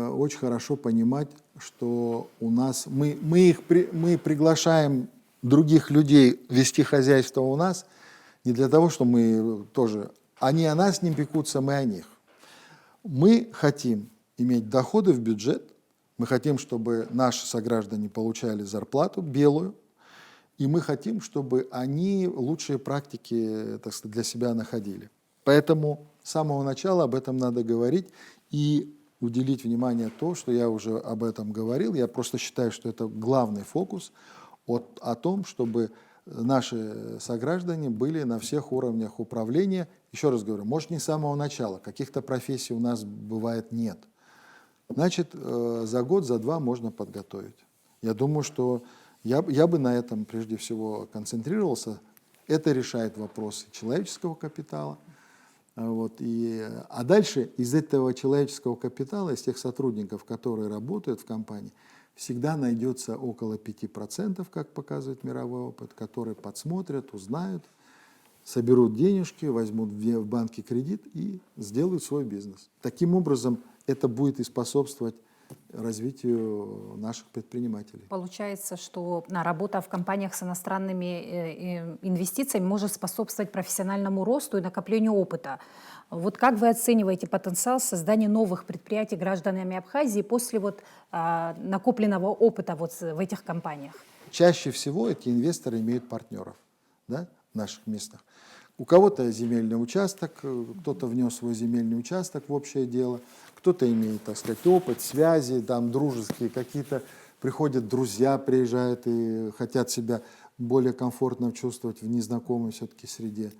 Speaker 2: очень хорошо понимать, что мы приглашаем других людей вести хозяйство у нас не для того, что мы тоже... Они о нас не пекутся, мы о них. Мы хотим иметь доходы в бюджет, мы хотим, чтобы наши сограждане получали зарплату белую, и мы хотим, чтобы они лучшие практики, так сказать, для себя находили. Поэтому с самого начала об этом надо говорить и уделить внимание то, что я уже об этом говорил. Я просто считаю, что это главный фокус о том, чтобы наши сограждане были на всех уровнях управления. Еще раз говорю, может, не с самого начала, каких-то профессий у нас бывает нет. Значит, за год, за два можно подготовить. Я думаю, что я бы на этом прежде всего концентрировался. Это решает вопросы человеческого капитала. Вот, а дальше из этого человеческого капитала, из тех сотрудников, которые работают в компании, всегда найдется около 5%, как показывает мировой опыт, которые подсмотрят, узнают, соберут денежки, возьмут в банке кредит и сделают свой бизнес. Таким образом, это будет и способствовать развитию наших предпринимателей.
Speaker 1: Получается, что работа в компаниях с иностранными инвестициями может способствовать профессиональному росту и накоплению опыта. Вот как вы оцениваете потенциал создания новых предприятий гражданами Абхазии после накопленного опыта в этих компаниях?
Speaker 2: Чаще всего эти инвесторы имеют партнеров, да, в наших местах. У кого-то земельный участок, кто-то внес свой земельный участок в общее дело, кто-то имеет, так сказать, опыт, связи, там, дружеские какие-то, приходят друзья, приезжают и хотят себя более комфортно чувствовать в незнакомой все-таки среде.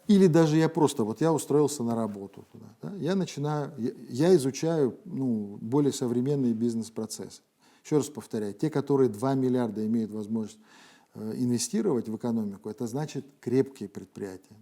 Speaker 2: Или даже я устроился на работу туда, да, я изучаю более современные бизнес-процессы. Еще раз повторяю, те, которые 2 миллиарда имеют возможность инвестировать в экономику, это значит крепкие предприятия.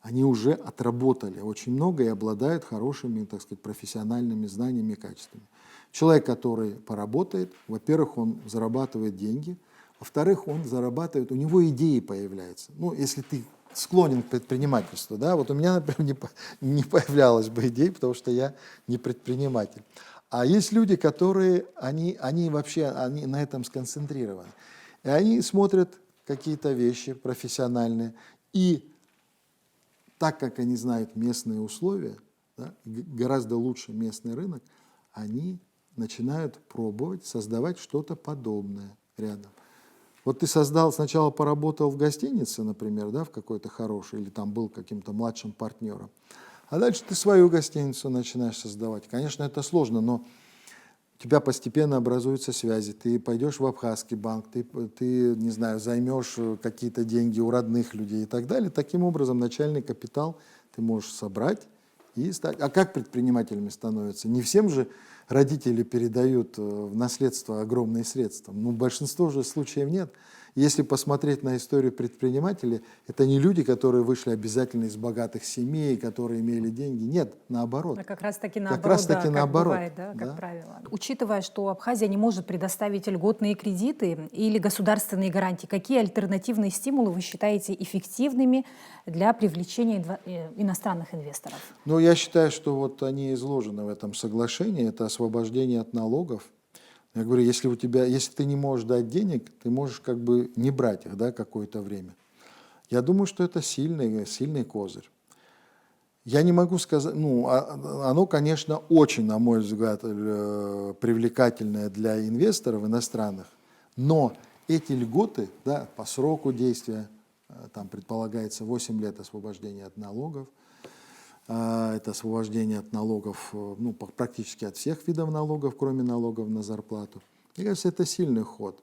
Speaker 2: Они уже отработали очень много и обладают хорошими, так сказать, профессиональными знаниями и качествами. Человек, который поработает, во-первых, он зарабатывает деньги, во-вторых, он зарабатывает, у него идеи появляются. Если ты склонен к предпринимательству, да, вот у меня, например, не появлялось бы идей, потому что я не предприниматель. А есть люди, которые, они на этом сконцентрированы. И они смотрят какие-то вещи профессиональные, и так как они знают местные условия, да, гораздо лучше местный рынок, они начинают пробовать создавать что-то подобное рядом. Вот ты сначала поработал в гостинице, например, да, в какой-то хорошей, или там был каким-то младшим партнером, а дальше ты свою гостиницу начинаешь создавать. Конечно, это сложно, но у тебя постепенно образуются связи, ты пойдешь в Абхазский банк, ты не знаю, займешь какие-то деньги у родных людей и так далее. Таким образом, начальный капитал ты можешь собрать и стать. А как предпринимателями становятся? Не всем же родители передают в наследство огромные средства. Большинство же случаев нет. Если посмотреть на историю предпринимателей, это не люди, которые вышли обязательно из богатых семей, которые имели деньги. Нет, наоборот.
Speaker 1: А как раз-таки
Speaker 2: наоборот,
Speaker 1: бывает, как правило. Учитывая, что Абхазия не может предоставить льготные кредиты или государственные гарантии, какие альтернативные стимулы вы считаете эффективными для привлечения иностранных инвесторов?
Speaker 2: Я считаю, что они изложены в этом соглашении. Это освобождение от налогов. Я говорю, если ты не можешь дать денег, ты можешь не брать их, да, какое-то время. Я думаю, что это сильный козырь. Я не могу сказать, оно, конечно, очень, на мой взгляд, привлекательное для инвесторов иностранных, но эти льготы, да, по сроку действия, там предполагается 8 лет освобождения от налогов, это освобождение от налогов, практически от всех видов налогов, кроме налогов на зарплату. Мне кажется, это сильный ход.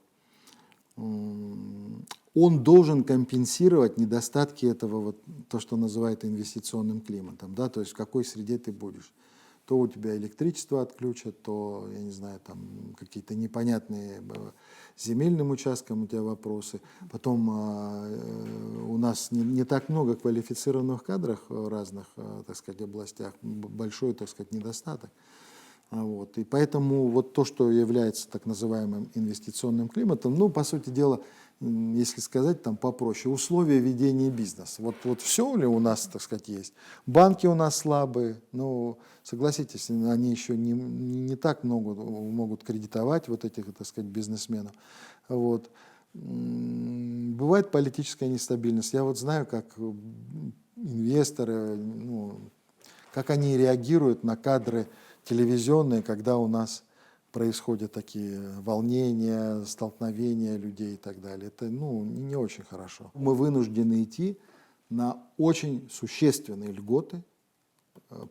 Speaker 2: Он должен компенсировать недостатки этого, то, что называют инвестиционным климатом, да, то есть в какой среде ты будешь. То у тебя электричество отключат, то, я не знаю, там какие-то непонятные земельным участкам у тебя вопросы. Потом у нас не так много квалифицированных кадров в разных, так сказать, областях, большой, так сказать, недостаток. И поэтому то, что является так называемым инвестиционным климатом, по сути дела, если сказать там попроще, условия ведения бизнеса. Вот все ли у нас, так сказать, есть? Банки у нас слабые, согласитесь, они еще не так много могут кредитовать этих, так сказать, бизнесменов. Бывает политическая нестабильность. Я знаю, как инвесторы, как они реагируют на кадры телевизионные, когда у нас происходят такие волнения, столкновения людей и так далее. Это не очень хорошо. Мы вынуждены идти на очень существенные льготы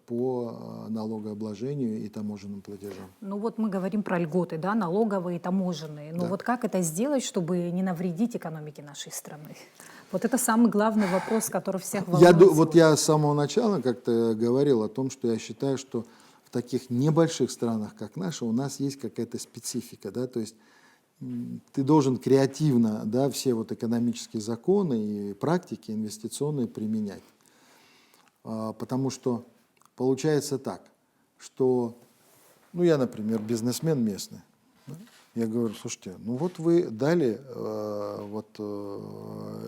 Speaker 2: по налогообложению и таможенным платежам.
Speaker 1: Ну вот мы говорим про льготы, да, налоговые, таможенные. Но
Speaker 2: Да.
Speaker 1: вот как это сделать, чтобы не навредить экономике нашей страны? Вот это самый главный вопрос, который всех волнует
Speaker 2: Вот
Speaker 1: сегодня.
Speaker 2: я с самого начала как-то говорил о том, что я считаю, что в таких небольших странах, как наша, у нас есть какая-то специфика, да, то есть ты должен креативно, да, все вот экономические законы и практики инвестиционные применять. Потому что получается так, что, ну я, например, бизнесмен местный, да, я говорю, слушайте, ну вот вы дали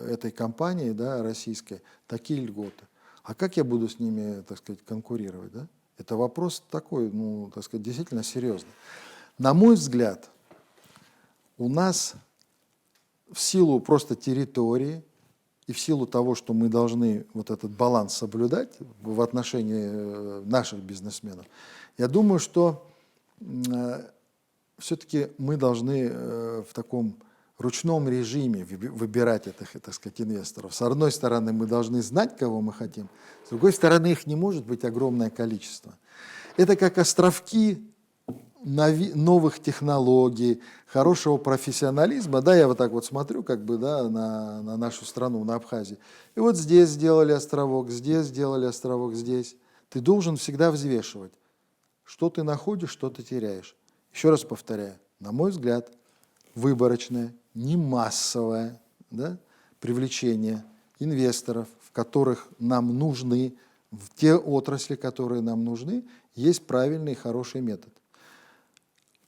Speaker 2: этой компании, да, российской такие льготы, а как я буду с ними, так сказать, конкурировать, да? Это вопрос такой, ну, так сказать, действительно серьезный. На мой взгляд, у нас в силу просто территории и в силу того, что мы должны вот этот баланс соблюдать в отношении наших бизнесменов, я думаю, что все-таки мы должны в таком ручном режиме выбирать этих, так сказать, инвесторов. С одной стороны, мы должны знать, кого мы хотим, с другой стороны, их не может быть огромное количество. Это как островки новых технологий, хорошего профессионализма, да, я вот так вот смотрю, как бы, да, на нашу страну, на Абхазию. И вот здесь сделали островок, здесь. Ты должен всегда взвешивать, что ты находишь, что ты теряешь. Еще раз повторяю, на мой взгляд, выборочное, не массовое, да, привлечение инвесторов, в которых нам нужны, в те отрасли, которые нам нужны, есть правильный и хороший метод.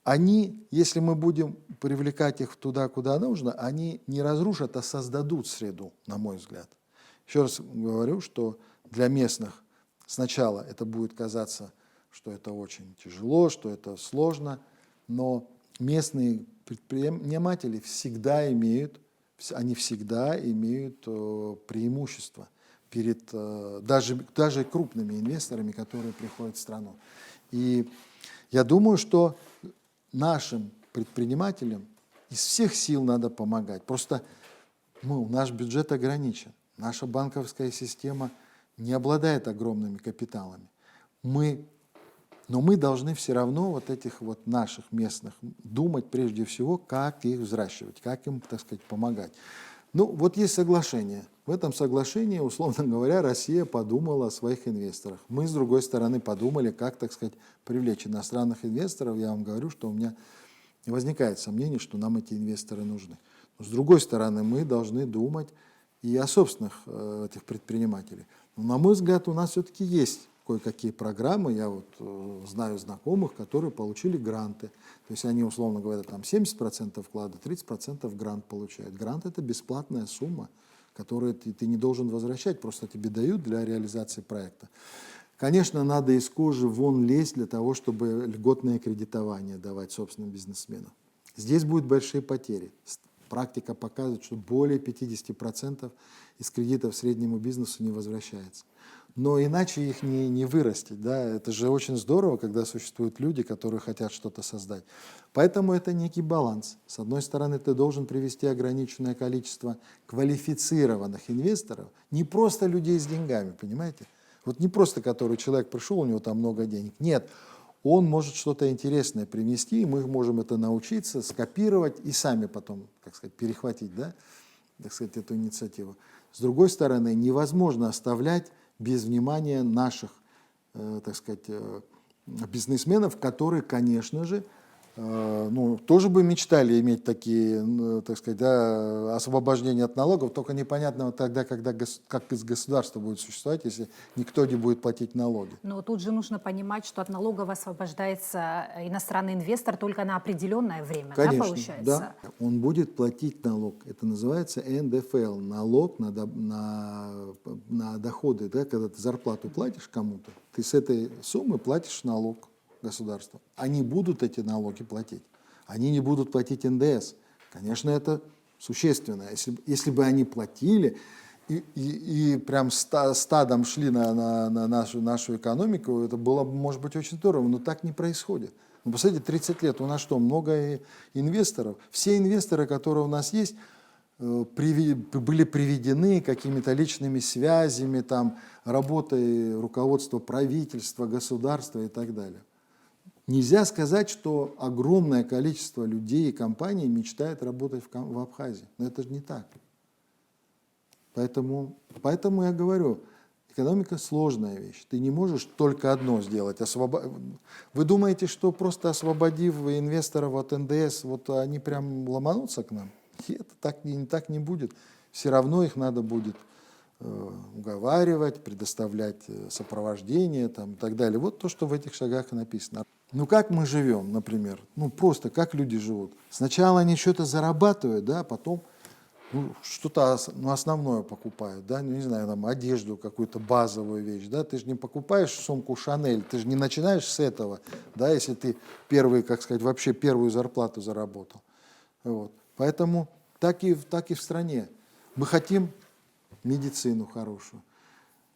Speaker 2: Они, если мы будем привлекать их туда, куда нужно, они не разрушат, а создадут среду, на мой взгляд. Еще раз говорю, что для местных сначала это будет казаться, что это очень тяжело, что это сложно, но местные предприниматели всегда имеют преимущество перед даже крупными инвесторами, которые приходят в страну. И я думаю, что нашим предпринимателям из всех сил надо помогать. Просто наш бюджет ограничен, наша банковская система не обладает огромными капиталами. Но мы должны все равно вот этих вот наших местных думать прежде всего, как их взращивать, как им, так сказать, помогать. Ну, вот есть соглашение. В этом соглашении, условно говоря, Россия подумала о своих инвесторах. Мы, с другой стороны, подумали, как, так сказать, привлечь иностранных инвесторов. Я вам говорю, что у меня не возникает сомнений, что нам эти инвесторы нужны. Но, с другой стороны, мы должны думать и о собственных этих предпринимателей. Но, на мой взгляд, у нас все-таки есть кое-какие программы, я вот знаю знакомых, которые получили гранты. То есть они, условно говоря, там 70% вклада, 30% грант получают. Грант – это бесплатная сумма, которую ты не должен возвращать, просто тебе дают для реализации проекта. Конечно, надо из кожи вон лезть для того, чтобы льготное кредитование давать собственным бизнесменам. Здесь будут большие потери. Практика показывает, что более 50% из кредитов среднему бизнесу не возвращается. Но иначе их не вырастить. Да? Это же очень здорово, когда существуют люди, которые хотят что-то создать. Поэтому это некий баланс. С одной стороны, ты должен привести ограниченное количество квалифицированных инвесторов, не просто людей с деньгами, понимаете? Вот не просто, который человек пришел, у него там много денег. Нет, он может что-то интересное принести, и мы можем это научиться, скопировать и сами потом, так сказать, перехватить, да, так сказать, эту инициативу. С другой стороны, невозможно оставлять без внимания наших, так сказать, бизнесменов, которые, конечно же, тоже бы мечтали иметь такие, так сказать, да, освобождения от налогов, только непонятно тогда, как из государства будет существовать, если никто не будет платить налоги.
Speaker 1: Но тут же нужно понимать, что от налогов освобождается иностранный инвестор только на определенное время,
Speaker 2: Конечно,
Speaker 1: да, получается?
Speaker 2: да. Он будет платить налог. Это называется НДФЛ, налог на доходы. Да? Когда ты зарплату платишь кому-то, ты с этой суммы платишь налог государству. Они будут эти налоги платить. Они не будут платить НДС. Конечно, это существенно. Если бы они платили и прям стадом шли на нашу экономику, это было бы, может быть, очень здорово, но так не происходит. Ну, посмотрите, 30 лет, у нас что, много инвесторов? Все инвесторы, которые у нас есть, были приведены какими-то личными связями, там, работой руководства правительства, государства и так далее. Нельзя сказать, что огромное количество людей и компаний мечтает работать в Абхазии. Но это же не так. Поэтому я говорю, экономика сложная вещь. Ты не можешь только одно сделать. Вы думаете, что просто освободив инвесторов от НДС, вот они прям ломанутся к нам? Нет, так не будет. Все равно их надо будет уговаривать, предоставлять сопровождение там, и так далее. Вот то, что в этих шагах написано. Ну как мы живем, например? Ну просто как люди живут. Сначала они что-то зарабатывают, да, потом что-то основное покупают, да, ну, не знаю, там, одежду, какую-то базовую вещь, да, ты же не покупаешь сумку Шанель, ты же не начинаешь с этого, да, если ты вообще первую зарплату заработал. Вот. Поэтому так и в стране. Мы хотим медицину хорошую,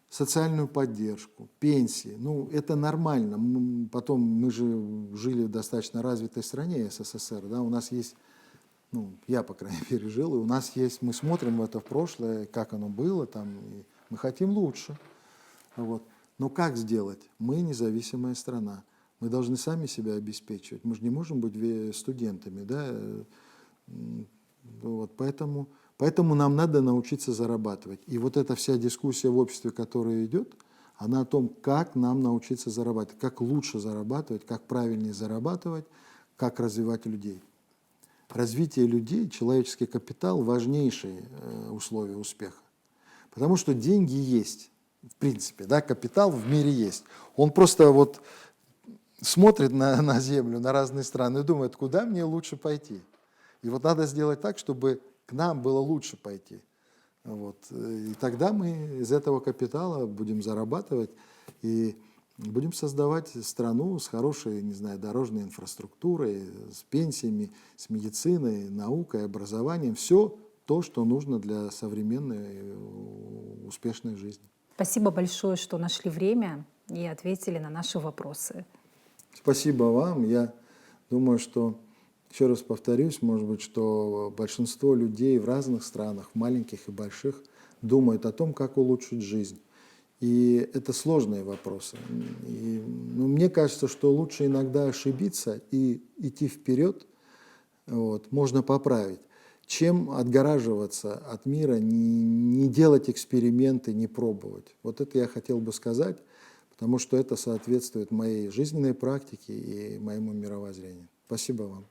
Speaker 2: социальную поддержку, пенсии. Ну, это нормально. Потом мы же жили в достаточно развитой стране СССР, да, у нас есть, ну, я, по крайней мере, жил, и у нас есть, мы смотрим в это в прошлое, как оно было, там, и мы хотим лучше. Вот. Но как сделать? Мы независимая страна. Мы должны сами себя обеспечивать. Мы же не можем быть студентами, да? Вот. Поэтому нам надо научиться зарабатывать. И вот эта вся дискуссия в обществе, которая идет, она о том, как нам научиться зарабатывать, как лучше зарабатывать, как правильнее зарабатывать, как развивать людей. Развитие людей, человеческий капитал – важнейшие условия успеха. Потому что деньги есть, в принципе, да, капитал в мире есть. Он просто вот смотрит на землю, на разные страны и думает, куда мне лучше пойти. И вот надо сделать так, чтобы к нам было лучше пойти. Вот. И тогда мы из этого капитала будем зарабатывать и будем создавать страну с хорошей, не знаю, дорожной инфраструктурой, с пенсиями, с медициной, наукой, образованием. Все то, что нужно для современной успешной жизни.
Speaker 1: Спасибо большое, что нашли время и ответили на наши вопросы.
Speaker 2: Спасибо вам. Я думаю, что, еще раз повторюсь, может быть, что большинство людей в разных странах, маленьких и больших, думают о том, как улучшить жизнь. И это сложные вопросы. Мне кажется, что лучше иногда ошибиться и идти вперед, вот, можно поправить, чем отгораживаться от мира, не делать эксперименты, не пробовать. Вот это я хотел бы сказать, потому что это соответствует моей жизненной практике и моему мировоззрению. Спасибо вам.